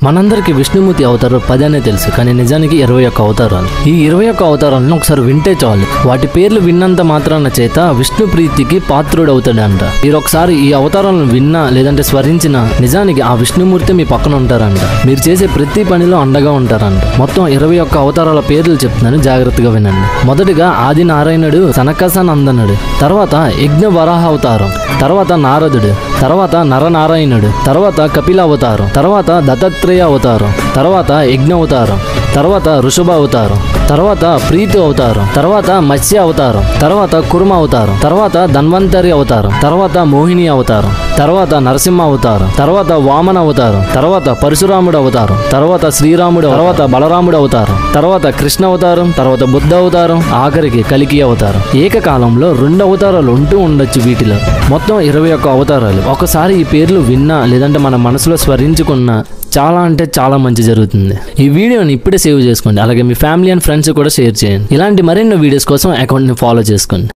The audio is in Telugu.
మనందరికీ విష్ణుమూర్తి అవతారం 10 అనే తెలుసు, కానీ నిజానికి 21 అవతారాలు. ఈ 21 అవతారాలను ఒకసారి వింటే చాలు, వాటి పేర్లు విన్నంత మాత్రాన చేత విష్ణు ప్రీతికి పాత్రుడవుతాడంట. మీరు ఒకసారి ఈ అవతారాలను విన్నా లేదంటే స్మరించినా నిజానికి ఆ విష్ణుమూర్తి మీ పక్కన ఉంటారంట. మీరు చేసే ప్రతి పనిలో అండగా ఉంటారంట. మొత్తం 21 అవతారాల పేర్లు చెప్తున్నాను, జాగ్రత్తగా వినండి. మొదటిగా ఆది నారాయణుడు సనకసనందనుడు, తర్వాత యజ్ఞ వరాహ అవతారం, తర్వాత నారదుడు, తర్వాత నరనారాయణుడు, తర్వాత కపిల అవతారం, తర్వాత దత్తాత్రేయ అవతారం, తర్వాత యజ్ఞ అవతారం, తర్వాత ఋషభ అవతారం, తర్వాత ప్రీతి అవతారం, తర్వాత మత్స్య అవతారం, తర్వాత కుర్మ అవతారం, తర్వాత ధన్వంతరి అవతారం, తర్వాత మోహిని అవతారం, తర్వాత నరసింహ అవతారం, తర్వాత వామన అవతారం, తర్వాత పరశురాముడు అవతారం, తర్వాత శ్రీరాముడు, తర్వాత బలరాముడు అవతారం, తర్వాత కృష్ణ అవతారం, తర్వాత బుద్ధ అవతారం, ఆఖరికి కలికి అవతారం. ఏకకాలంలో 2 అవతారాలు ఉంటూ ఉండొచ్చు. వీటిలో మొత్తం 21 అవతారాలు. ఒకసారి ఈ పేర్లు విన్నా లేదంటే మన మనసులో స్మరించుకున్నా చాలా అంటే చాలా మంచి జరుగుతుంది. ఈ వీడియోని ఇప్పుడే సేవ్ చేసుకోండి, అలాగే మీ ఫ్యామిలీ అండ్ ఫ్రెండ్స్ కూడా షేర్ చేయండి. ఇలాంటి మరెన్నో వీడియోస్ కోసం అకౌంట్ని ఫాలో చేసుకోండి.